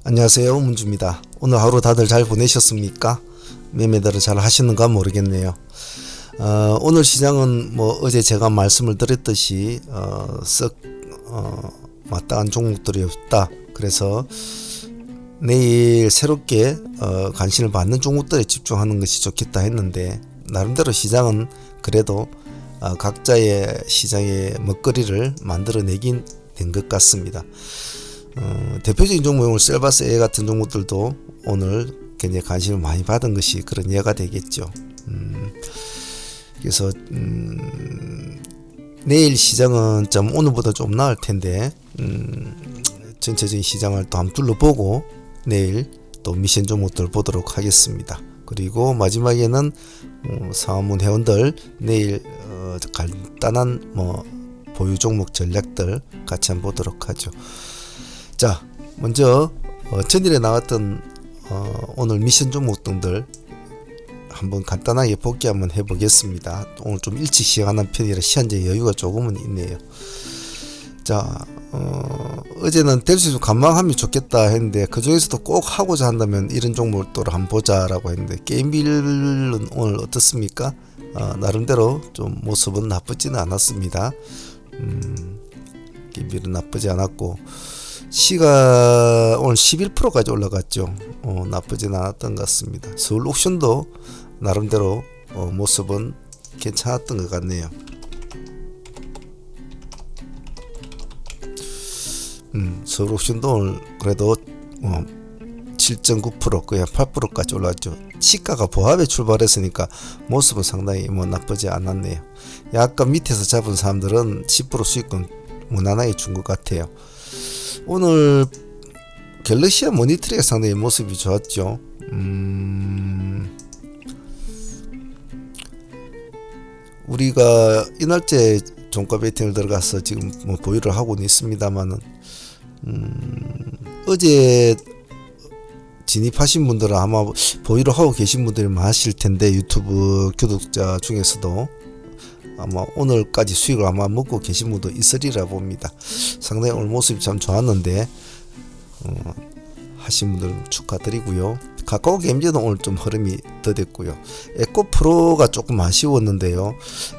안녕하세요, 문주입니다. 오늘 하루 다들 잘 보내셨습니까? 매매들을 잘 하시는가 모르겠네요. 오늘 시장은 어제 제가 말씀을 드렸듯이 썩 마땅한 종목들이 없다. 그래서 내일 새롭게 관심을 받는 종목들에 집중하는 것이 좋겠다 했는데, 나름대로 시장은 그래도 각자의 시장의 먹거리를 만들어내긴 된 것 같습니다. 대표적인 종목은 셀바스 A 같은 종목들도 오늘 굉장히 관심을 많이 받은 것이 그런 예가 되겠죠. 그래서 내일 시장은 좀 오늘보다 좀 나을 텐데, 전체적인 시장을 또 한번 둘러보고 내일 또 미션 종목들 보도록 하겠습니다. 그리고 마지막에는 상한문 회원들 내일 간단한 보유 종목 전략들 같이 한번 보도록 하죠. 자, 먼저 전일에 나왔던 오늘 미션 종목 등들 한번 간단하게 복귀 한번 해보겠습니다. 오늘 좀 일찍 시작하는 편이라 시간제 여유가 조금은 있네요. 자, 어제는 될 수 있으면 관망하면 좋겠다 했는데, 그 중에서도 꼭 하고자 한다면 이런 종목을 또 한번 보자라고 했는데, 게임빌은 오늘 어떻습니까? 나름대로 좀 모습은 나쁘지는 않았습니다. 게임빌은 나쁘지 않았고, 시가 오늘 11%까지 올라갔죠. 나쁘진 않았던 것 같습니다. 서울 옥션도 나름대로 모습은 괜찮았던 것 같네요. 서울 옥션도 오늘 그래도 7.9% 거의 8%까지 올랐죠. 시가가 보합에 출발했으니까 모습은 상당히 나쁘지 않았네요. 약간 밑에서 잡은 사람들은 10% 수익금 무난하게 준 것 같아요. 오늘 갤럭시아 모니터링가 상당히 모습이 좋았죠. 우리가 이날째 종가 베팅을 들어가서 지금 보유를 하고는 있습니다만은, 어제 진입하신 분들은 아마 보유를 하고 계신 분들이 많으실 텐데, 유튜브 구독자 중에서도 아마 오늘까지 수익을 아마 먹고 계신 분도 있으리라 봅니다. 상당히 오늘 모습이 참 좋았는데 하신 분들 축하드리고요. 카카오 게임즈는 오늘 좀 흐름이 더뎠고요. 에코프로가 조금 아쉬웠는데요.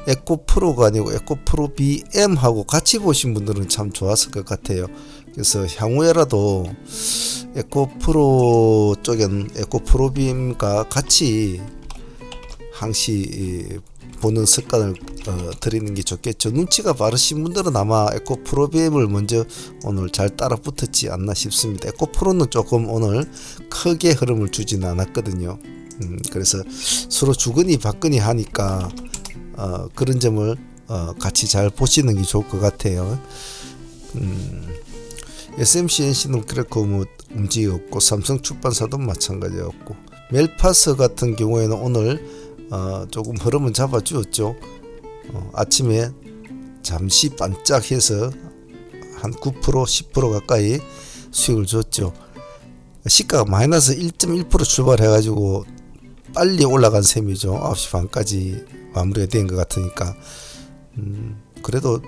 에코프로가 아니고 에코프로 BM하고 같이 보신 분들은 참 좋았을 것 같아요. 그래서 향후에라도 에코프로 쪽엔 에코프로 BM과 같이 항시 보는 습관을 들이는 게 좋겠죠. 눈치가 빠르신 분들은 아마 에코프로비엠을 먼저 오늘 잘 따라 붙었지 않나 싶습니다. 에코프로는 조금 오늘 크게 흐름을 주지는 않았거든요. 그래서 서로 주거니 받거니 하니까 그런 점을 같이 잘 보시는 게 좋을 것 같아요. SMCNC는 그렇고 움직였고, 삼성출판사도 마찬가지였고, 멜파스 같은 경우에는 오늘 조금 흐름은 잡아주었죠. 아침에 잠시 반짝해서 한 9% 10% 가까이 수익을 줬죠. 시가가 마이너스 1.1% 출발해가지고 빨리 올라간 셈이죠. 9시 반까지 마무리가 된 것 같으니까 그래도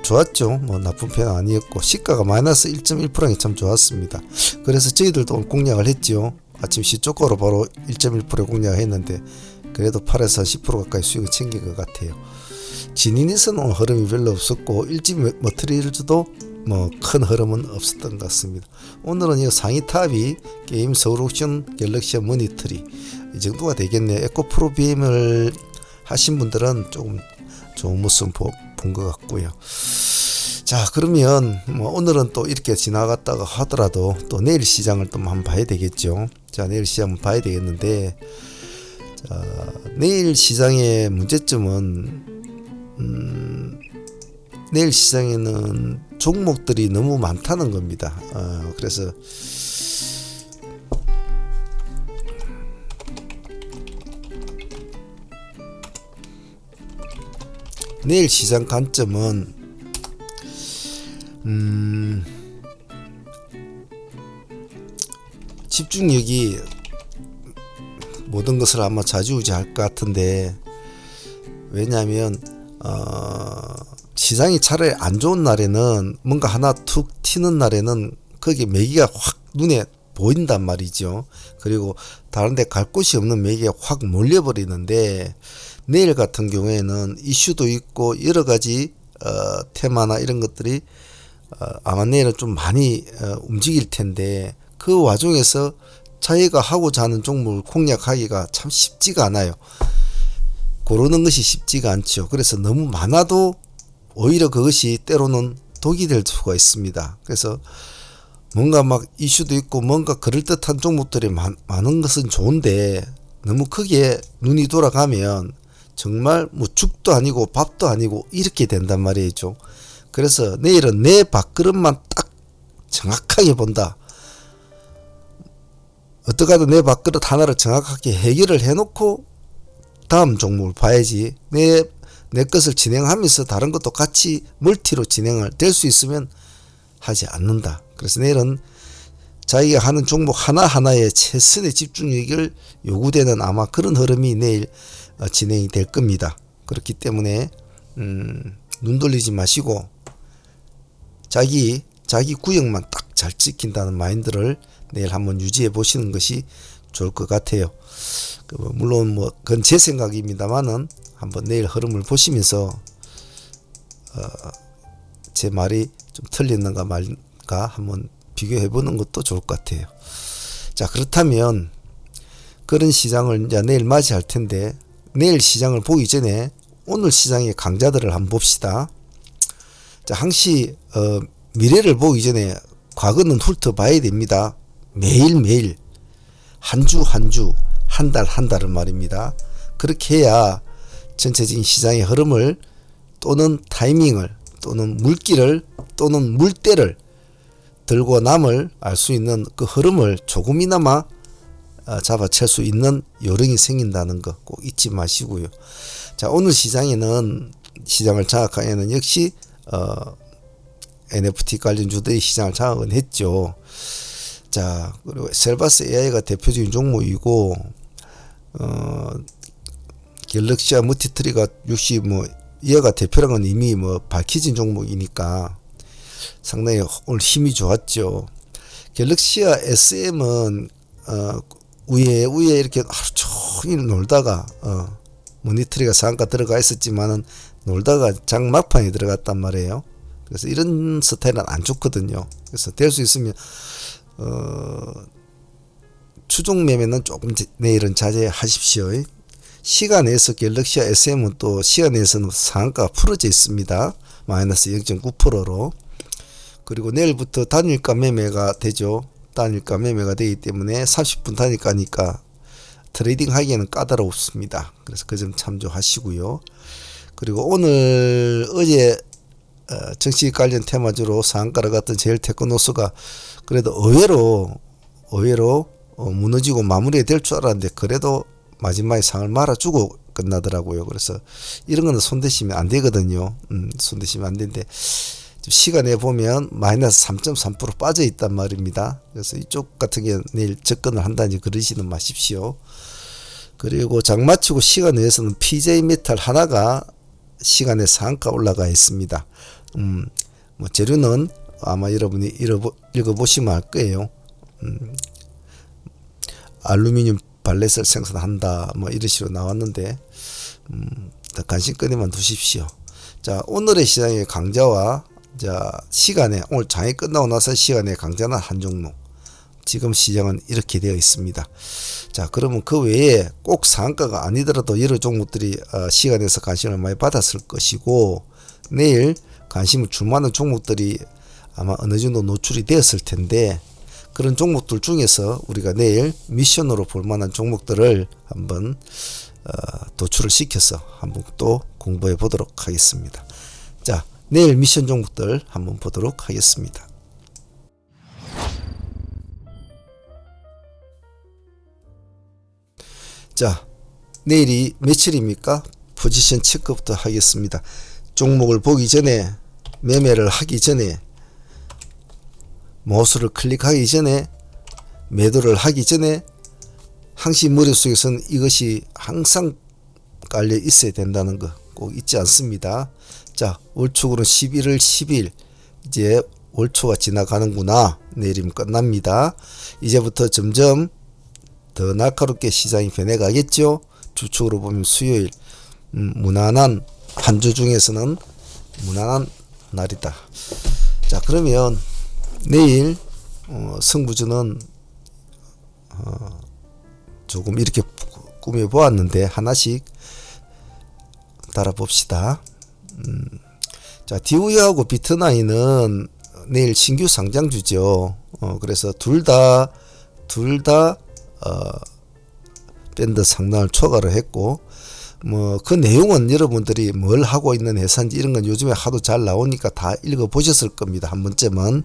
좋았죠. 나쁜 편은 아니었고, 시가가 마이너스 1.1%는 참 좋았습니다. 그래서 저희들도 공략을 했죠. 아침 시초가로 바로 1.1% 공략을 했는데, 그래도 8에서 10% 가까이 수익을 챙긴 것 같아요. 진인에서는 오늘 흐름이 별로 없었고, 일집 머트리얼즈도 큰 흐름은 없었던 것 같습니다. 오늘은 이 상위 탑이 게임 서울 옥션 갤럭시아 모니터리 이 정도가 되겠네요. 에코프로 BM을 하신 분들은 조금 좋은 모습 본 것 같고요. 자, 그러면 오늘은 또 이렇게 지나갔다가 하더라도 또 내일 시장을 또 한번 봐야 되겠죠. 자, 내일 시장 한번 봐야 되겠는데, 자, 내일 시장의 문제점은 내일 시장에는 종목들이 너무 많다는 겁니다. 그래서 내일 시장 관점은 집중력이 모든 것을 아마 좌지우지할 것 같은데, 왜냐하면 시장이 차라리 안 좋은 날에는 뭔가 하나 툭 튀는 날에는 거기에 매기가 확 눈에 보인단 말이죠. 그리고 다른 데 갈 곳이 없는 매기가 확 몰려버리는데, 내일 같은 경우에는 이슈도 있고 여러 가지 테마나 이런 것들이 아마 내일은 좀 많이 움직일 텐데, 그 와중에서 자기가 하고자 하는 종목을 공략하기가 참 쉽지가 않아요. 고르는 것이 쉽지가 않죠. 그래서 너무 많아도 오히려 그것이 때로는 독이 될 수가 있습니다. 그래서 뭔가 막 이슈도 있고 뭔가 그럴듯한 종목들이 많은 것은 좋은데, 너무 크게 눈이 돌아가면 정말 뭐 죽도 아니고 밥도 아니고 이렇게 된단 말이죠. 그래서 내일은 내 밥그릇만 딱 정확하게 본다. 어떻게 하든 내 밥그릇 하나를 정확하게 해결을 해놓고 다음 종목을 봐야지, 내 것을 진행하면서 다른 것도 같이 멀티로 진행을 될 수 있으면 하지 않는다. 그래서 내일은 자기가 하는 종목 하나하나에 최선의 집중력을 요구되는 아마 그런 흐름이 내일 진행이 될 겁니다. 그렇기 때문에 눈 돌리지 마시고 자기 구역만 딱 잘 지킨다는 마인드를 내일 한번 유지해 보시는 것이 좋을 것 같아요. 물론 뭐 그건 제 생각입니다만은 한번 내일 흐름을 보시면서 제 말이 좀 틀렸는가 말까 한번 비교해 보는 것도 좋을 것 같아요. 자, 그렇다면 그런 시장을 이제 내일 맞이할 텐데, 내일 시장을 보기 전에 오늘 시장의 강자들을 한번 봅시다. 자, 항시 미래를 보기 전에 과거는 훑어봐야 됩니다. 매일매일 한 주 한 주, 한 달 한 달을 말입니다. 그렇게 해야 전체적인 시장의 흐름을 또는 타이밍을 또는 물기를 또는 물때를 들고 남을 알 수 있는 그 흐름을 조금이나마 잡아챌 수 있는 요령이 생긴다는 거 꼭 잊지 마시고요. 자, 오늘 시장에는, 시장을 장악하에는 역시 NFT 관련주들이 시장을 장악은 했죠. 자, 그리고 셀바스 AI가 대표적인 종목이고, 갤럭시와 머티트리가 역시 뭐 얘가 대표라는 건 이미 뭐 밝혀진 종목이니까 상당히 오늘 힘이 좋았죠. 갤럭시와 SM은 위에 이렇게 하루 종일 놀다가 모니터리가 상한가 들어가 있었지만은 놀다가 장 막판에 들어갔단 말이에요. 그래서 이런 스타일은 안 좋거든요. 그래서 될 수 있으면 추종 매매는 조금 내일은 자제하십시오. 시간에서 갤럭시와 SM은 또 시간에서는 상한가가 풀어져 있습니다. 마이너스 0.9%로. 그리고 내일부터 단일가 매매가 되죠. 단일가 매매가 되기 때문에 30분 단일가니까 트레이딩 하기에는 까다롭습니다. 그래서 그 점 참조하시고요. 그리고 어제 정치 관련 테마주로 상한가를 갔던 제일테크노스가 그래도 의외로 무너지고 마무리가 될 줄 알았는데, 그래도 마지막에 상을 말아주고 끝나더라고요. 그래서 이런 거는 손대시면 안 되거든요. 손대시면 안 되는데, 시간에 보면 마이너스 3.3% 빠져 있단 말입니다. 그래서 이쪽 같은 경우는 내일 접근을 한다니 그러시는 마십시오. 그리고 장마치고 시간 내에서는 PJ 메탈 하나가 시간에 상한가 올라가 있습니다. 뭐 재료는 아마 여러분이 읽어보시면 알 거예요. 알루미늄 발렛을 생산한다, 뭐 이런 식으로 나왔는데, 관심거리만 두십시오. 자, 오늘의 시장의 강자와 시간에, 오늘 장이 끝나고 나서 시간의 강자는 한 종목. 지금 시장은 이렇게 되어 있습니다. 자, 그러면 그 외에 꼭 상한가가 아니더라도 여러 종목들이 시간에서 관심을 많이 받았을 것이고, 내일 관심을 줄 만한 종목들이 아마 어느 정도 노출이 되었을 텐데, 그런 종목들 중에서 우리가 내일 미션으로 볼 만한 종목들을 한번 도출을 시켜서 한번 또 공부해 보도록 하겠습니다. 자, 내일 미션 종목들 한번 보도록 하겠습니다. 자, 내일이 며칠입니까? 포지션 체크부터 하겠습니다. 종목을 보기 전에, 매매를 하기 전에, 마우스를 클릭하기 전에, 매도를 하기 전에 항시 머릿속에서는 이것이 항상 깔려 있어야 된다는 거 꼭 잊지 않습니다. 자, 월축으로 11월 10일 이제 월 초가 지나가는구나. 내일이면 끝납니다. 이제부터 점점 더 날카롭게 시장이 변해가겠죠. 주축으로 보면 수요일 무난한 한 주 중에서는 무난한 날이다. 자, 그러면 내일 승부주는 조금 이렇게 꾸며 보았는데 하나씩 달아봅시다. 자, 디우이하고 비트나인은 내일 신규 상장주죠. 그래서 둘 다 밴드 상단을 초과를 했고, 뭐 그 내용은 여러분들이 뭘 하고 있는 회사인지 이런 건 요즘에 하도 잘 나오니까 다 읽어 보셨을 겁니다. 한 번쯤은.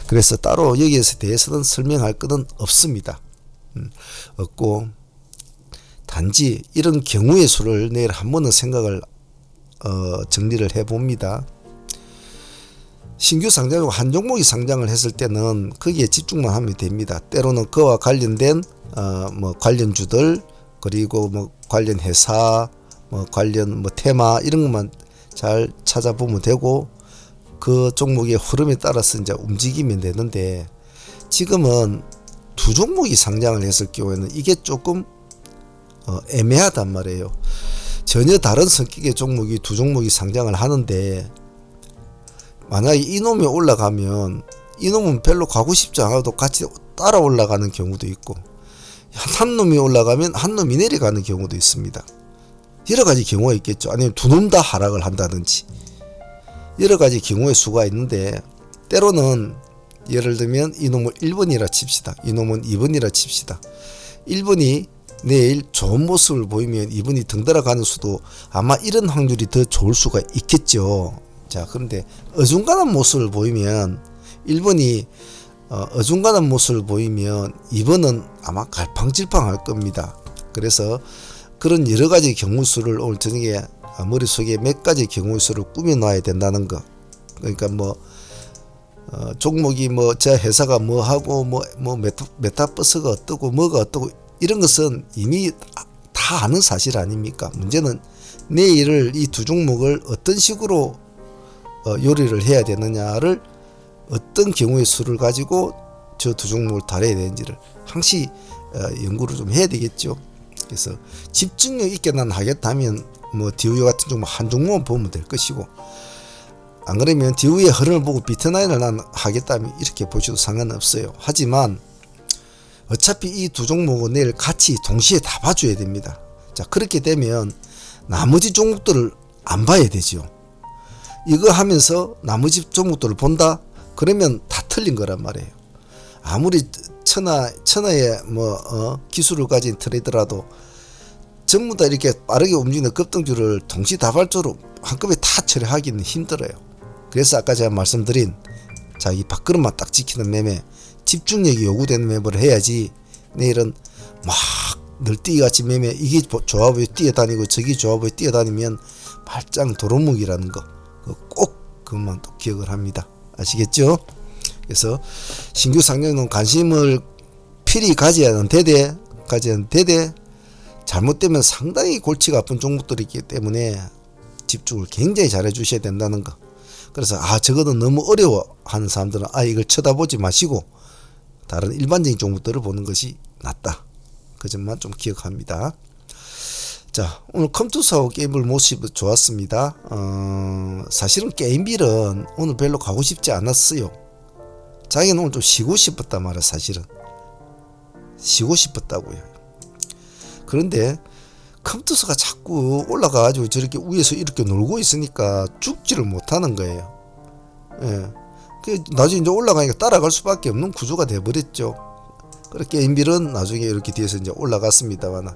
그래서 따로 여기에 대해서는 설명할 것은 없습니다. 없고, 단지 이런 경우의 수를 내일 한 번은 생각을 정리를 해 봅니다. 신규 상장이고 한 종목이 상장을 했을 때는 거기에 집중만 하면 됩니다. 때로는 그와 관련된 뭐 관련주들, 그리고 뭐 관련 회사, 뭐 관련 뭐 테마 이런 것만 잘 찾아보면 되고, 그 종목의 흐름에 따라서 이제 움직이면 되는데, 지금은 두 종목이 상장을 했을 경우에는 이게 조금 애매하단 말이에요. 전혀 다른 성격의 종목이 두 종목이 상장을 하는데, 만약에 이놈이 올라가면 이놈은 별로 가고 싶지 않아도 같이 따라 올라가는 경우도 있고, 한 놈이 올라가면 한 놈이 내려가는 경우도 있습니다. 여러 가지 경우가 있겠죠. 아니면 두 놈 다 하락을 한다든지 여러 가지 경우의 수가 있는데, 때로는 예를 들면 이놈을 1번이라 칩시다. 이놈은 2번이라 칩시다. 1번이 내일 좋은 모습을 보이면 2번이 등달아 가는 수도 아마 이런 확률이 더 좋을 수가 있겠죠. 자, 그런데 어중간한 모습을 보이면 1번이 어중간한 모습을 보이면 2번은 아마 갈팡질팡할 겁니다. 그래서 그런 여러 가지 경우 수를 오늘 저녁에 머릿속에 몇 가지 경우 수를 꾸며 놔야 된다는 거. 그러니까 뭐 종목이 뭐 저 회사가 뭐 하고 뭐 메타버스가 어떠고 뭐가 어떠고 이런 것은 이미 다 아는 사실 아닙니까? 문제는 내일을 이 두 종목을 어떤 식으로 요리를 해야 되느냐를, 어떤 경우의 수를 가지고 저 두 종목을 다뤄야 되는지를 항시 연구를 좀 해야 되겠죠. 그래서 집중력 있게 난 하겠다면 뭐 디우이 같은 종목 한 종목만 보면 될 것이고, 안 그러면 디우이의 흐름을 보고 비트나인을 난 하겠다면 이렇게 보셔도 상관없어요. 하지만 어차피 이 두 종목은 내일 같이 동시에 다 봐줘야 됩니다. 자, 그렇게 되면 나머지 종목들을 안 봐야 되죠. 이거 하면서 나머지 종목들을 본다? 그러면 다 틀린 거란 말이에요. 아무리 천하의 기술을 가진 트레이더라도 전부 다 이렇게 빠르게 움직이는 급등주를 동시다발적으로 한꺼번에 다 처리하기는 힘들어요. 그래서 아까 제가 말씀드린 자기 밥그릇만 딱 지키는 매매, 집중력이 요구되는 매매를 해야지, 내일은 막 늘뛰기같이 매매, 이게 조합에 뛰어다니고 저기 조합에 뛰어다니면 발장 도루묵이라는 거 꼭 그것만 또 기억을 합니다. 아시겠죠? 그래서 신규 상장에는 관심을 필히 가져야 하는 대대 잘못되면 상당히 골치가 아픈 종목들이기 때문에 집중을 굉장히 잘해 주셔야 된다는 거. 그래서 저거는 너무 어려워 하는 사람들은 이걸 쳐다보지 마시고 다른 일반적인 종목들을 보는 것이 낫다. 그 점만 좀 기억합니다. 자, 오늘 컴투스하고 게임빌 모습 좋았습니다. 사실은 게임빌은 오늘 별로 가고 싶지 않았어요. 자기는 오늘 좀 쉬고 싶었단 말이야. 사실은 쉬고 싶었다고요. 그런데 컴투스가 자꾸 올라가가지고 저렇게 위에서 이렇게 놀고 있으니까 죽지를 못하는 거예요. 예. 나중에 이제 올라가니까 따라갈 수밖에 없는 구조가 돼버렸죠. 그렇게 게임빌은 나중에 이렇게 뒤에서 이제 올라갔습니다만,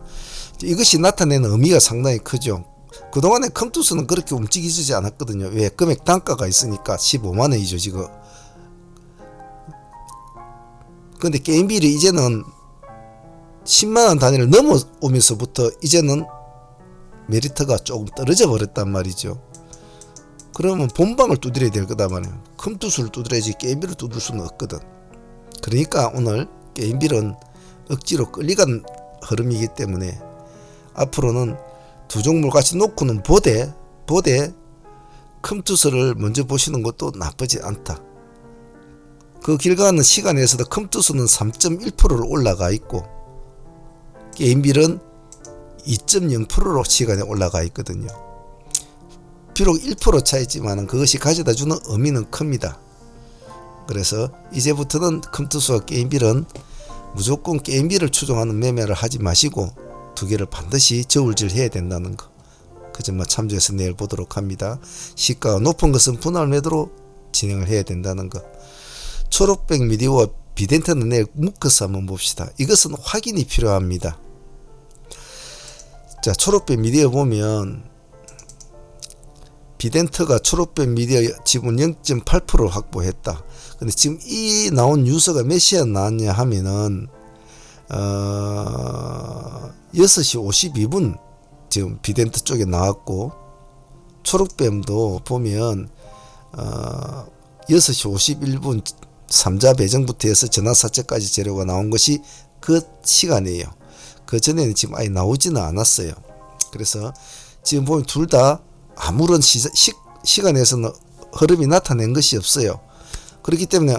이것이 나타내는 의미가 상당히 크죠. 그동안에 컴투스는 그렇게 움직이지 않았거든요. 왜? 금액 단가가 있으니까 15만원이죠 지금. 근데 게임빌이 이제는 10만원 단위를 넘어오면서부터 이제는 메리트가 조금 떨어져 버렸단 말이죠. 그러면 본방을 두드려야 될 거다 말이에요. 컴투스를 두드려야지 게임빌을 두들 수는 없거든. 그러니까 오늘 게임빌은 억지로 끌려간 흐름이기 때문에 앞으로는 두 종목을 같이 놓고는 보되 컴투스를 먼저 보시는 것도 나쁘지 않다. 그 길 가는 시간에서도 컴투스는 3.1%로 올라가 있고 게임빌은 2.0%로 시간에 올라가 있거든요. 비록 1% 차이지만 그것이 가져다 주는 의미는 큽니다. 그래서 이제부터는 컴투스와 게임빌은 무조건 게임빌을 추종하는 매매를 하지 마시고 두 개를 반드시 저울질 해야 된다는 거. 그 점만 참조해서 내일 보도록 합니다. 시가가 높은 것은 분할 매도로 진행을 해야 된다는 것. 초록백 미디어와 비덴트는 내일 묶어서 한번 봅시다. 이것은 확인이 필요합니다. 자, 초록백 미디어 보면 비덴트가 초록백 미디어 지분 0.8%를 확보했다. 근데 지금 이 나온 뉴스가 몇 시에 나왔냐 하면은 6시 52분 지금 비덴트 쪽에 나왔고, 초록뱀도 보면 6시 51분 3자 배정부터 해서 전화사채까지 재료가 나온 것이 그 시간이에요. 그 전에는 지금 아예 나오지는 않았어요. 그래서 지금 보면 둘 다 아무런 시간에서는 흐름이 나타낸 것이 없어요. 그렇기 때문에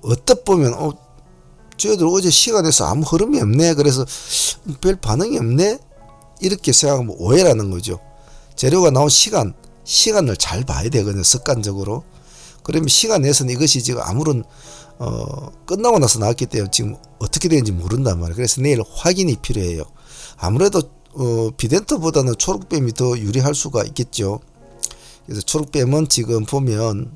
어떻게 보면 저희들 어제 시간에서 아무 흐름이 없네, 그래서 별 반응이 없네, 이렇게 생각하면 오해라는 거죠. 재료가 나온 시간을 잘 봐야 되거든요, 습관적으로. 그러면 시간에서는 이것이 지금 아무런 끝나고 나서 나왔기 때문에 지금 어떻게 되는지 모른단 말이에요. 그래서 내일 확인이 필요해요. 아무래도 비덴트보다는 초록뱀이 더 유리할 수가 있겠죠. 그래서 초록뱀은 지금 보면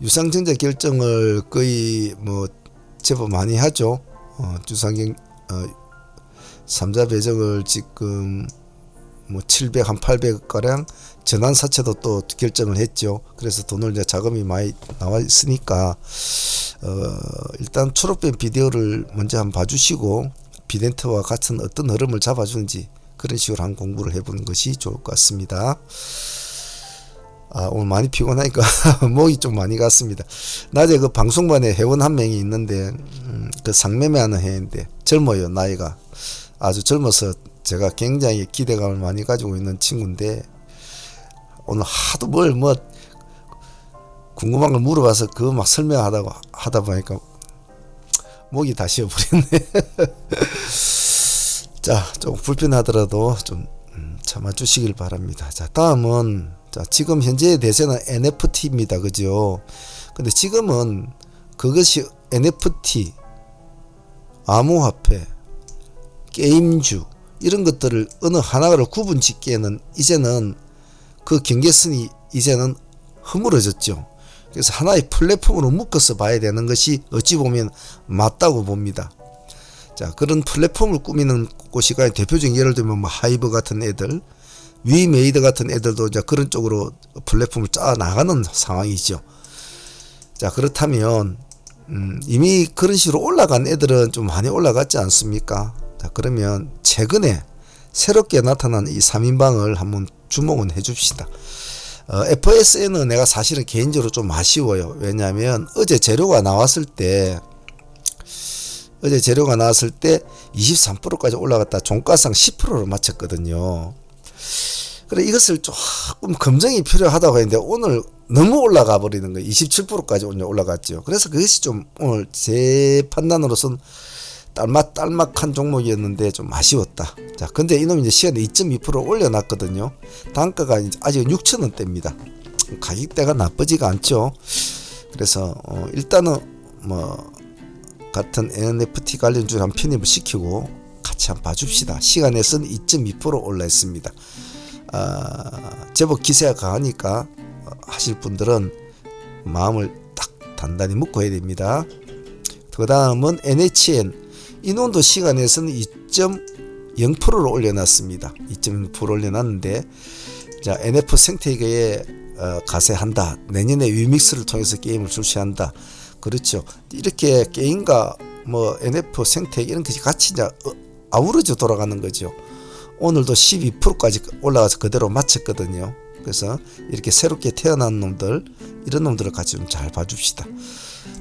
유상증자 결정을 거의 뭐 제법 많이 하죠. 유상증 3자 배정을 지금 뭐 700, 한 800 가량 전환사채도 또 결정을 했죠. 그래서 돈을 이제 자금이 많이 나와 있으니까 일단 초록뱀 비디오를 먼저 한번 봐주시고 비덴트와 같은 어떤 흐름을 잡아주는지 그런 식으로 한 공부를 해보는 것이 좋을 것 같습니다. 오늘 많이 피곤하니까 목이 좀 많이 갔습니다. 낮에 그 방송반에 회원 한 명이 있는데 그 상매매하는 회인데 젊어요. 나이가 아주 젊어서 제가 굉장히 기대감을 많이 가지고 있는 친구인데 오늘 하도 뭐 궁금한 걸 물어봐서 그거 막 하다 보니까 목이 다 쉬어버렸네. 자, 좀 불편하더라도 좀 참아주시길 바랍니다. 자, 다음은 지금 현재의 대세는 NFT입니다. 그죠? 근데 지금은 그것이 NFT, 암호화폐, 게임주 이런 것들을 어느 하나를 구분 짓기에는 이제는 그 경계선이 이제는 허물어졌죠. 그래서 하나의 플랫폼으로 묶어서 봐야 되는 것이 어찌 보면 맞다고 봅니다. 자, 그런 플랫폼을 꾸미는 곳이가 대표적인 예를 들면 뭐 하이브 같은 애들, 위메이드 같은 애들도 이제 그런 쪽으로 플랫폼을 짜 나가는 상황이죠. 자, 그렇다면 이미 그런 식으로 올라간 애들은 좀 많이 올라갔지 않습니까? 자, 그러면 최근에 새롭게 나타난 이 3인방을 한번 주목은 해줍시다. FSN은 내가 사실은 개인적으로 좀 아쉬워요. 왜냐하면 어제 재료가 나왔을 때 23%까지 올라갔다 종가상 10%를 마쳤거든요. 그래 이것을 조금 검증이 필요하다고 했는데 오늘 너무 올라가 버리는 거예요. 27%까지 올라갔죠. 그래서 그것이 좀 오늘 제 판단으로선 딸막한 종목이었는데 좀 아쉬웠다. 자, 근데 이놈이 이제 시간에 2.2% 올려놨거든요. 단가가 아직 6,000원대입니다. 가격대가 나쁘지가 않죠. 그래서 일단은 뭐 같은 NFT 관련주를 한 편입을 시키고 같이 한번 봐줍시다. 시간에서는 2.2% 올라있습니다. 제법 기세가 강하니까 하실 분들은 마음을 딱 단단히 묶어야 됩니다. 그 다음은 NHN 이놈도 시간에서는 2.0%를 올려놨습니다. 2.0% 올려놨는데 자, NF 생태계에 가세한다. 내년에 위믹스를 통해서 게임을 출시한다. 그렇죠. 이렇게 게임과 뭐 NF 생태계 이런 것이 같이 이제 아우러져 돌아가는 거죠. 오늘도 12%까지 올라가서 그대로 마쳤거든요. 그래서 이렇게 새롭게 태어난 놈들, 이런 놈들을 같이 좀 잘 봐줍시다.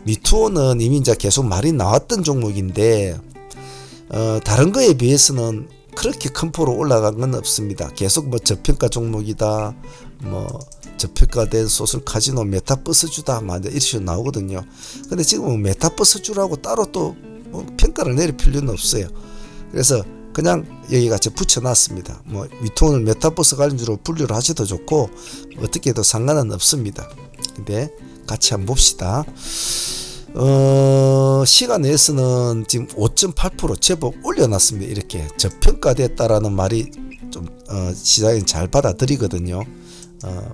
미투어는 이미 이제 계속 말이 나왔던 종목인데 다른 거에 비해서는 그렇게 큰 폭으로 올라간 건 없습니다. 계속 뭐 저평가 종목이다, 뭐 저평가된 소설 카지노 메타버스주다, 막 이런 식으로 나오거든요. 근데 지금은 메타버스주라고 따로 또 뭐 평가를 내릴 필요는 없어요. 그래서 그냥 여기 같이 붙여놨습니다. 뭐 위통을 메타버스 관련주로 분류를 하셔도 좋고 어떻게 해도 상관은 없습니다. 근데 같이 한번 봅시다. 시간 내에서는 지금 5.8% 제법 올려놨습니다. 이렇게 저평가됐다라는 말이 좀 시장이 잘 받아들이거든요.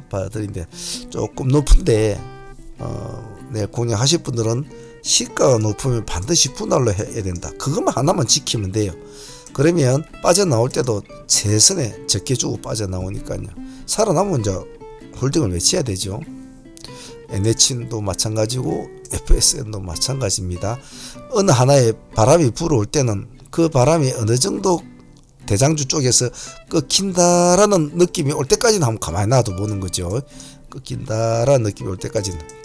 받아들이는데 조금 높은데 내일 공략하실 분들은 시가가 높으면 반드시 분할로 해야 된다. 그것만 하나만 지키면 돼요. 그러면 빠져나올 때도 최선에 적게 주고 빠져나오니까요. 살아남으면 이제 홀딩을 외쳐야 되죠. NHN도 마찬가지고 FSN도 마찬가지입니다. 어느 하나에 바람이 불어올 때는 그 바람이 어느 정도 대장주 쪽에서 꺾인다라는 느낌이 올 때까지는 한번 가만히 놔둬 보는 거죠. 꺾인다라는 느낌이 올 때까지는.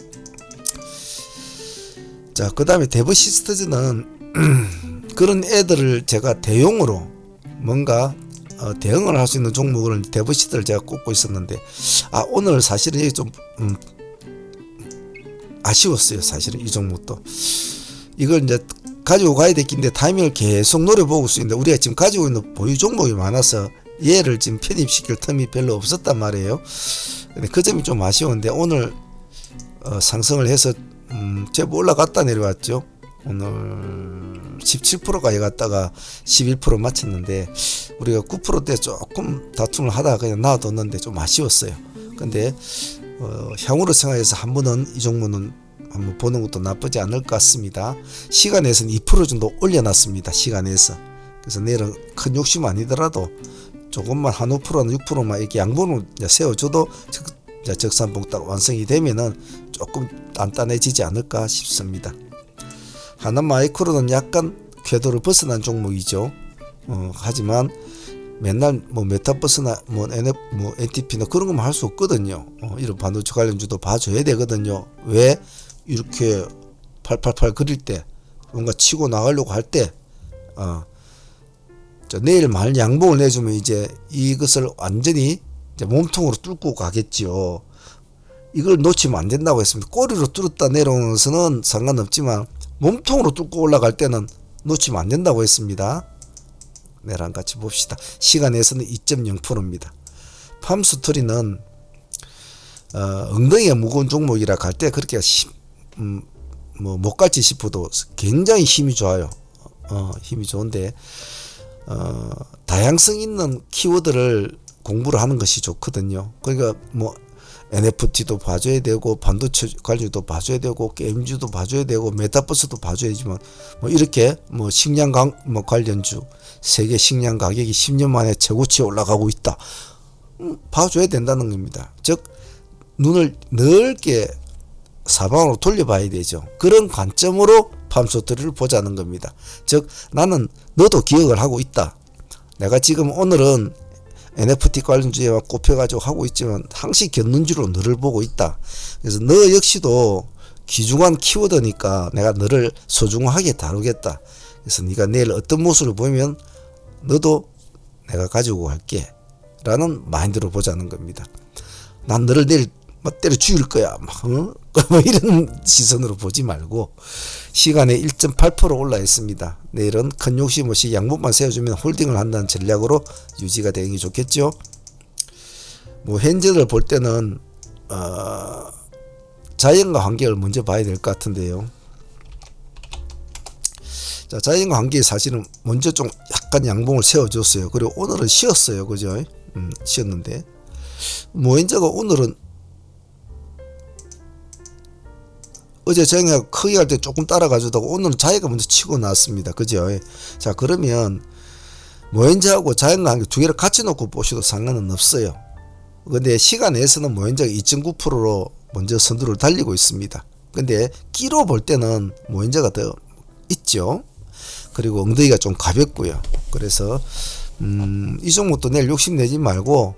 자, 그 다음에 데브시스터즈는 그런 애들을 제가 대용으로 뭔가 대응을 할 수 있는 종목을 데브시스터를 제가 꼽고 있었는데 오늘 사실은 이게 좀 아쉬웠어요. 사실은 이 종목도 이걸 이제 가지고 가야 될 긴데 타이밍을 계속 노려보고 있는데 우리가 지금 가지고 있는 보유 종목이 많아서 얘를 지금 편입시킬 틈이 별로 없었단 말이에요. 근데 그 점이 좀 아쉬운데 오늘 상승을 해서 제법 올라갔다 내려왔죠. 오늘 17%까지 갔다가 11% 마쳤는데 우리가 9%대 조금 다툼을 하다가 그냥 놔뒀는데 좀 아쉬웠어요. 근데 향후로 생각해서 한 번은 이 종목은 한번 보는 것도 나쁘지 않을 것 같습니다. 시간에서는 2% 정도 올려놨습니다. 시간에서. 그래서 내일은 큰 욕심 아니더라도 조금만 한 5%나 6%만 이렇게 양봉을 세워줘도 적산봉 딱 완성이 되면은 조금 단단해지지 않을까 싶습니다. 하나마이크로는 약간 궤도를 벗어난 종목이죠. 하지만 맨날 뭐 메타버스나 뭐 NTP나 그런 것만 할 수 없거든요. 이런 반도체 관련주도 봐줘야 되거든요. 왜 이렇게 888 그릴 때 뭔가 치고 나가려고 할 때 내일 말 양봉을 내주면 이제 이것을 완전히 이제 몸통으로 뚫고 가겠지요. 이걸 놓치면 안 된다고 했습니다. 꼬리로 뚫었다 내려오는 것은 상관없지만 몸통으로 뚫고 올라갈 때는 놓치면 안 된다고 했습니다. 내랑 같이 봅시다. 시간에서는 2.0%입니다. 팜스토리는 엉덩이가 무거운 종목이라 갈 때 그렇게 못 갈지 싶어도 굉장히 힘이 좋아요. 힘이 좋은데 다양성 있는 키워드를 공부를 하는 것이 좋거든요. 그러니까 뭐 NFT도 봐줘야 되고 반도체 관련주도 봐줘야 되고 게임주도 봐줘야 되고 메타버스도 봐줘야지만 뭐 이렇게 뭐 식량 관련주 세계 식량 가격이 10년 만에 최고치에 올라가고 있다. 봐줘야 된다는 겁니다. 즉 눈을 넓게 사방으로 돌려봐야 되죠. 그런 관점으로 팜스토리를 보자는 겁니다. 즉 나는 너도 기억을 하고 있다. 내가 지금 오늘은 NFT 관련주에 꼽혀가지고 하고 있지만 항시 곁눈질로 너를 보고 있다. 그래서 너 역시도 귀중한 키워드니까 내가 너를 소중하게 다루겠다. 그래서 네가 내일 어떤 모습을 보이면 너도 내가 가지고 갈게 라는 마인드로 보자는 겁니다. 난 너를 내일 막 때려 죽일 거야 뭐 이런 시선으로 보지 말고 시간에 1.8% 올라 있습니다. 내일은 큰 욕심 없이 양봉만 세워주면 홀딩을 한다는 전략으로 유지가 되는 게 좋겠죠. 뭐 현재를 볼 때는 자연과 환경을 먼저 봐야 될 것 같은데요. 자, 자연과 환경이 사실은 먼저 좀 약간 양봉을 세워줬어요. 그리고 오늘은 쉬었어요. 그죠? 쉬었는데 모현자가 오늘은 어제 자기가 크게 할 때 조금 따라가주다가 오늘은 자기가 먼저 치고 나왔습니다. 그죠? 자, 그러면 모현자하고 자연과 환경 두 개를 같이 놓고 보셔도 상관은 없어요. 근데 시간에서는 모현자가 2.9%로 먼저 선두를 달리고 있습니다. 근데 끼로 볼 때는 모현자가 더 있죠. 그리고 엉덩이가 좀 가볍고요. 그래서 이 종목도 내일 욕심내지 말고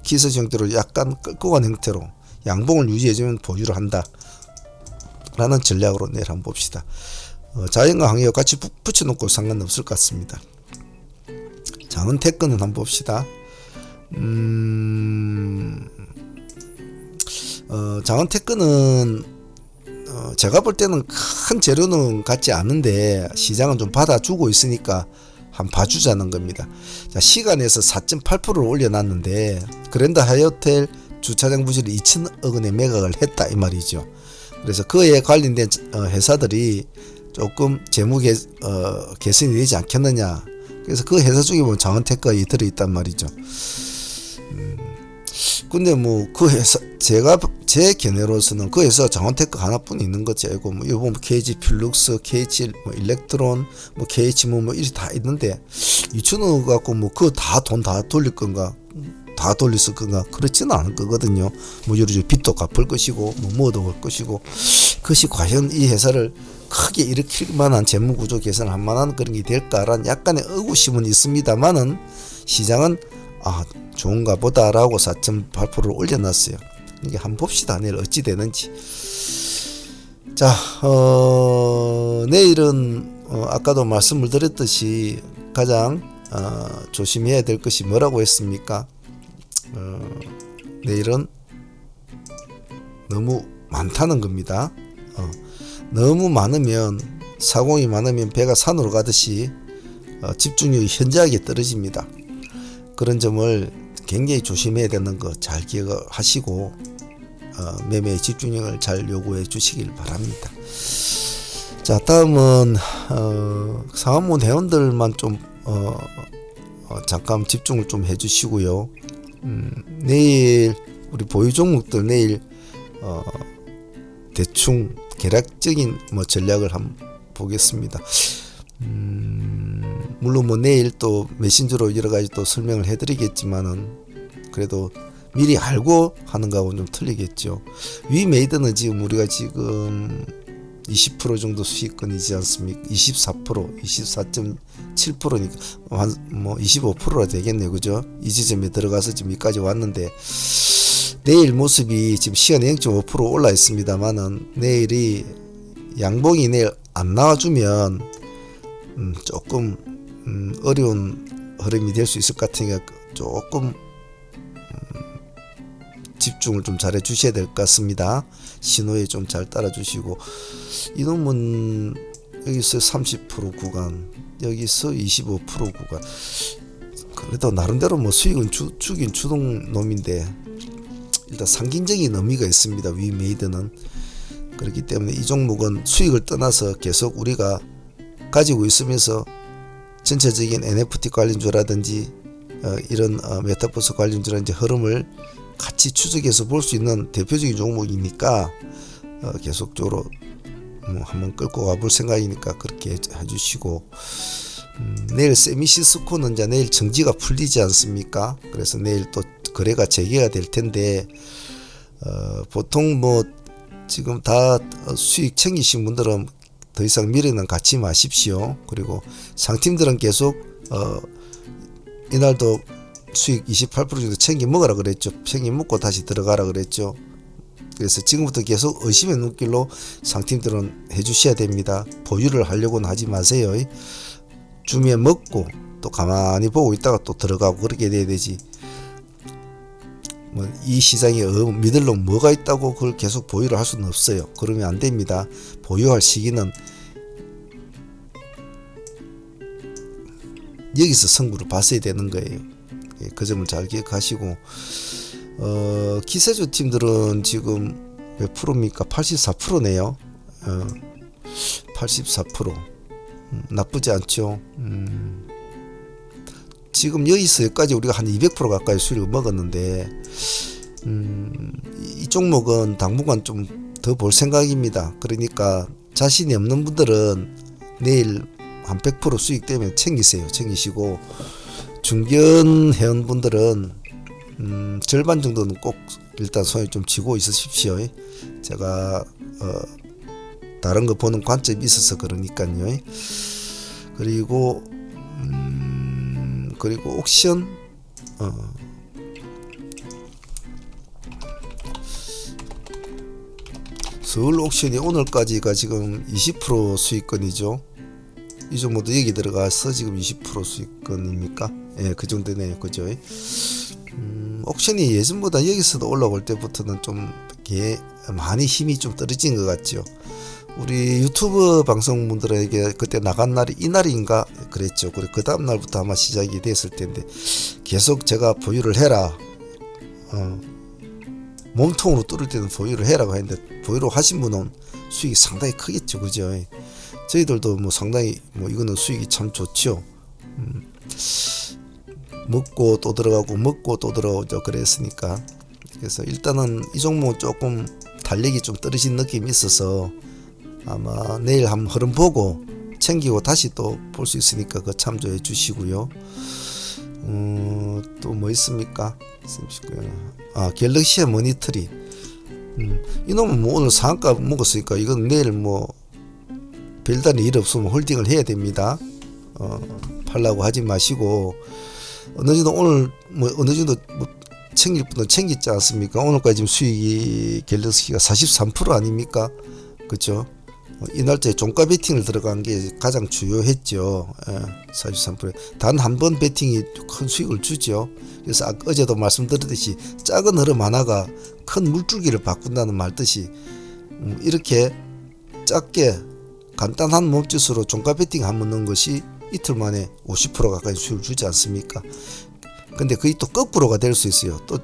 기세지 형태로 약간 끌고 간 형태로 양봉을 유지해주면 보유를 한다 라는 전략으로 내일 한번 봅시다. 자연과 항해와 같이 붙여놓고 상관없을 것 같습니다. 장은테크는 한번 봅시다. 장은테크는 제가 볼 때는 큰 재료는 같지 않은데 시장은 좀 받아주고 있으니까 한번 봐주자는 겁니다. 자, 시간에서 4.8%를 올려놨는데 그랜드 하이어텔 주차장 부지를 2천억 원에 매각을 했다 이 말이죠. 그래서 그에 관련된 회사들이 조금 재무 개선이 되지 않겠느냐. 그래서 그 회사 중에 보면 장은테크가 들어있단 말이죠. 근데 뭐 그 회사 제 견해로서는 그 회사 장원테크 하나뿐 있는 거지. 뭐 이거 보면 KG 필룩스, KH 뭐 일렉트론, 뭐 KH 뭐 이리 다 있는데 2천억 갖고 뭐 그거 다 돈 다 돌릴 건가? 다 돌렸을 건가? 그렇지는 않을 거거든요. 뭐 여러 빚도 갚을 것이고 뭐도 할 것이고 그것이 과연 이 회사를 크게 일으킬 만한 재무구조 개선을 할 만한 그런 게 될까라는 약간의 의구심은 있습니다만은 시장은 좋은가 보다라고 4.8%를 올려놨어요. 이게 한번 봅시다. 내일 어찌 되는지. 자, 내일은 아까도 말씀을 드렸듯이 가장 조심해야 될 것이 뭐라고 했습니까? 내일은 너무 많다는 겁니다. 너무 많으면 사공이 많으면 배가 산으로 가듯이 집중력이 현저하게 떨어집니다. 그런 점을 굉장히 조심해야 되는 거 잘 기억하시고 매매의 집중력을 잘 요구해 주시길 바랍니다. 자, 다음은 상한문 회원들만 좀 잠깐 집중을 좀 해주시고요. 내일 우리 보유 종목들 내일 대충 계략적인 뭐 전략을 한번 보겠습니다. 물론 뭐 내일 또 메신저로 여러 가지 또 설명을 해드리겠지만은 그래도 미리 알고 하는 거하고는 좀 틀리겠죠. 위메이드는 지금 우리가 지금 20% 정도 수익권이지 않습니까? 24%, 24.7%니까 한 뭐 25%라 되겠네요, 그죠? 이 지점에 들어가서 지금 여기까지 왔는데 내일 모습이 지금 시간에 0.5% 올라 있습니다만은 내일이 양봉이 내일 안 나와주면 조금 어려운 흐름이 될 수 있을 것 같으니까 조금 집중을 좀 잘 해주셔야 될 것 같습니다. 신호에 좀 잘 따라주시고 이놈은 여기서 30% 구간 여기서 25% 구간 그래도 나름대로 뭐 수익은 주긴 주동 놈인데 일단 상징적인 의미가 있습니다. 위메이드는 그렇기 때문에 이 종목은 수익을 떠나서 계속 우리가 가지고 있으면서 전체적인 NFT 관련주라든지 이런 메타버스 관련주라든지 흐름을 같이 추적해서 볼 수 있는 대표적인 종목이니까 계속적으로 뭐 한번 끌고 가볼 생각이니까 그렇게 해주시고 내일 세미시스코는 이제 내일 정지가 풀리지 않습니까? 그래서 내일 또 거래가 재개가 될 텐데 보통 뭐 지금 다 수익 챙기신 분들은 더 이상 미래는 갖지 마십시오. 그리고 상팀들은 계속 이날도 수익 28% 정도 챙겨 먹으라 그랬죠. 챙겨 먹고 다시 들어가라 그랬죠. 그래서 지금부터 계속 의심의 눈길로 상팀들은 해주셔야 됩니다. 보유를 하려고는 하지 마세요. 주면 먹고 또 가만히 보고 있다가 또 들어가고 그렇게 돼야 되지. 뭐 이 시장에 믿을 놈 뭐가 있다고 그걸 계속 보유를 할 수는 없어요. 그러면 안 됩니다. 보유할 시기는 여기서 승부를 봤어야 되는 거예요. 그 점을 잘 기억하시고 기세주 팀들은 지금 몇 프로입니까? 84%네요. 84% 나쁘지 않죠. 지금 여기서 여기까지 우리가 한 200% 가까이 수익을 먹었는데 이 종목은 당분간 좀 더 볼 생각입니다. 그러니까 자신이 없는 분들은 내일 한 100% 수익 되면 챙기세요. 챙기시고 중견 회원분들은 절반 정도는 꼭 일단 손에 좀 쥐고 있으십시오. 제가 다른 거 보는 관점이 있어서 그러니까요. 그리고 옥션 서울 옥션이 오늘까지가 지금 20% 수익권이죠. 이 종목도 여기 들어가서 지금 20% 수익권입니까? 예, 그 정도 되네요. 그죠? 옥션이 예전보다 여기서도 올라올 때부터는 좀 많이 힘이 좀 떨어진 것 같죠. 우리 유튜브 방송분들에게 그때 나간 날이 이날인가 그랬죠. 그리고 그 다음 날부터 아마 시작이 됐을 텐데 계속 제가 보유를 해라. 몸통으로 뚫을 때는 보유를 해라고 했는데 보유를 하신 분은 수익이 상당히 크겠죠. 그죠? 저희들도 뭐 상당히 뭐 이거는 수익이 참 좋죠. 먹고 또 들어가고 먹고 또 들어오죠. 그랬으니까. 그래서 일단은 이 종목은 조금 달력이 좀 떨어진 느낌이 있어서 아마 내일 한번 흐름 보고 챙기고 다시 또 볼 수 있으니까 그 참조해 주시고요. 또 뭐 있습니까? 갤럭시의 모니터리. 이놈은 뭐 오늘 상한가 먹었으니까 이건 내일 뭐 별다른 일 없으면 홀딩을 해야 됩니다. 팔라고 하지 마시고 어느 정도 오늘 뭐 어느 정도 뭐 챙길 분은 챙겼지 않습니까? 오늘까지 지금 수익이 갤럭시가 43% 아닙니까? 그렇죠? 이 날짜에 종가 베팅을 들어간 게 가장 주요했죠. 43%. 단 한 번 베팅이 큰 수익을 주죠. 그래서 어제도 말씀드렸듯이 작은 흐름 하나가 큰 물줄기를 바꾼다는 말뜻이 이렇게 작게 간단한 몸짓으로 종가 베팅 한번 넣은 것이 이틀 만에 50% 가까이 수익을 주지 않습니까? 근데 그게 또 거꾸로가 될 수 있어요. 또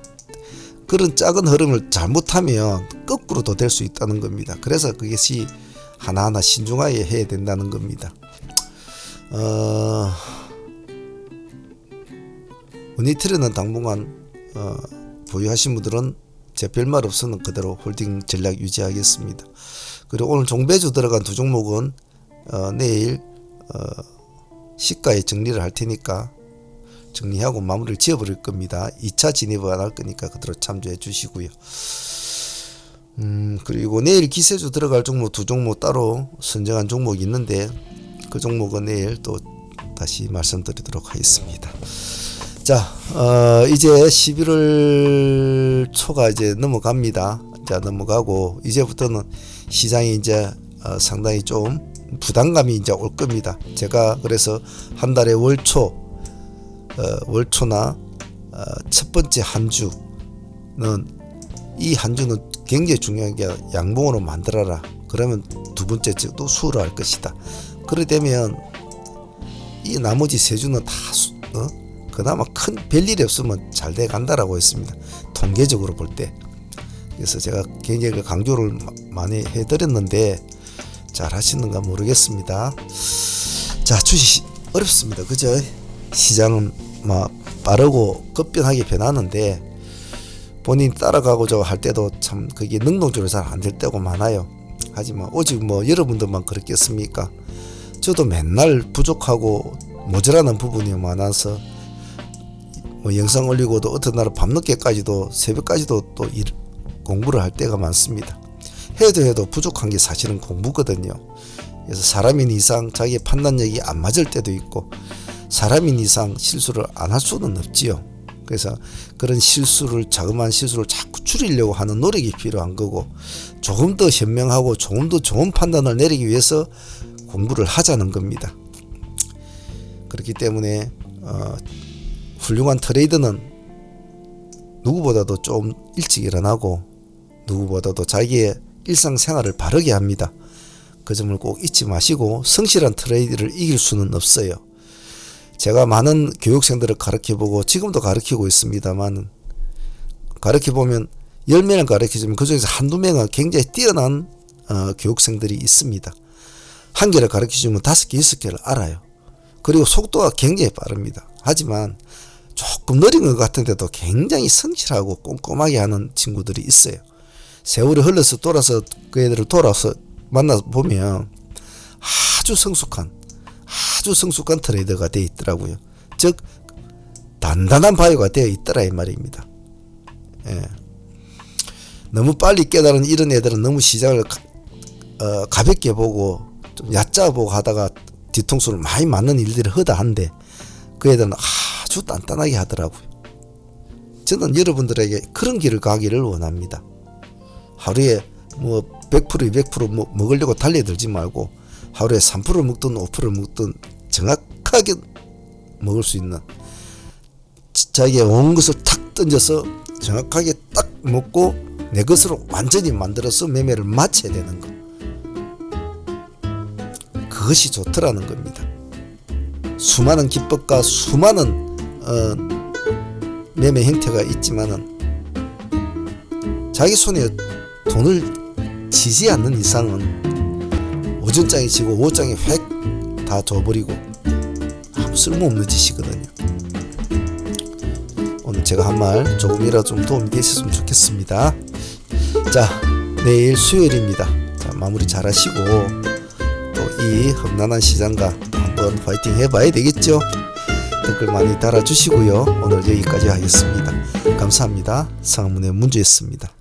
그런 작은 흐름을 잘못하면 거꾸로도 될 수 있다는 겁니다. 그래서 그것이 하나하나 신중하게 해야 된다는 겁니다. 모니터리는 당분간 보유하신 분들은 제 별말 없으면 그대로 홀딩 전략 유지하겠습니다. 그리고 오늘 종배주 들어간 두 종목은 내일 시가에 정리를 할 테니까 정리하고 마무리를 지어버릴 겁니다. 2차 진입을 안 할 거니까 그대로 참조해 주시고요. 그리고 내일 기세주 들어갈 종목 두 종목 따로 선정한 종목이 있는데 그 종목은 내일 또 다시 말씀드리도록 하겠습니다. 자, 이제 11월 초가 이제 넘어갑니다. 자, 넘어가고 이제부터는 시장이 이제 상당히 좀 부담감이 이제 올 겁니다. 제가 그래서 한 달에 월초나 첫 번째 한 주는 이 한 주는 굉장히 중요한 게 양봉으로 만들어라. 그러면 두 번째 주도 수월할 할 것이다. 그래 되면 이 나머지 세 주는 다 그나마 큰 별일이 없으면 잘 돼 간다라고 했습니다. 통계적으로 볼 때. 그래서 제가 굉장히 강조를 많이 해드렸는데 잘 하시는가 모르겠습니다. 자, 주식 어렵습니다. 그죠? 시장은 막 빠르고 급변하게 변하는데 본인 따라가고자 할 때도 참 그게 능동적으로 잘 안 될 때가 많아요. 하지만 오직 뭐 여러분들만 그렇겠습니까? 저도 맨날 부족하고 모자라는 부분이 많아서 뭐 영상 올리고도 어떤 날은 밤늦게까지도 새벽까지도 또 공부를 할 때가 많습니다. 해도 부족한 게 사실은 공부거든요. 그래서 사람인 이상 자기의 판단력이 안 맞을 때도 있고 사람인 이상 실수를 안 할 수는 없지요. 그래서 그런 자그마한 실수를 자꾸 줄이려고 하는 노력이 필요한 거고 조금 더 현명하고 조금 더 좋은 판단을 내리기 위해서 공부를 하자는 겁니다. 그렇기 때문에 훌륭한 트레이더는 누구보다도 좀 일찍 일어나고 누구보다도 자기의 일상생활을 바르게 합니다. 그 점을 꼭 잊지 마시고 성실한 트레이드를 이길 수는 없어요. 제가 많은 교육생들을 가르쳐보고 지금도 가르치고 있습니다만 가르쳐보면 10명을 가르쳐주면 그중에서 한두 명은 굉장히 뛰어난 교육생들이 있습니다. 한 개를 가르쳐주면 5개, 6개를 알아요. 그리고 속도가 굉장히 빠릅니다. 하지만 조금 느린 것 같은데도 굉장히 성실하고 꼼꼼하게 하는 친구들이 있어요. 세월이 흘러서 돌아서 그 애들을 돌아서 만나보면 아주 성숙한 트레이더가 되어 있더라고요. 즉 단단한 바이오가 되어 있더라 이 말입니다. 예. 너무 빨리 깨달은 이런 애들은 너무 시장을 가볍게 보고 좀 얕잡아 보고 하다가 뒤통수를 많이 맞는 일들이 허다한데 그 애들은 아주 단단하게 하더라고요. 저는 여러분들에게 그런 길을 가기를 원합니다. 하루에 뭐 100% 200% 먹으려고 달려들지 말고 하루에 3% 먹든 5% 먹든 정확하게 먹을 수 있는 자기의 온 것을 탁 던져서 정확하게 딱 먹고 내 것으로 완전히 만들어서 매매를 마쳐야 되는 거. 그것이 좋더라는 겁니다. 수많은 기법과 수많은 매매 형태가 있지만은 자기 손에 돈을 쥐지 않는 이상은 5전장이 지고 5장이 획 다 줘버리고 아무 쓸모없는 짓이거든요. 오늘 제가 한 말 조금이라도 좀 도움이 되셨으면 좋겠습니다. 자, 내일 수요일입니다. 자, 마무리 잘 하시고 또 이 험난한 시장과 한번 파이팅 해봐야 되겠죠. 댓글 많이 달아주시고요. 오늘 여기까지 하겠습니다. 감사합니다. 상문의 문제였습니다.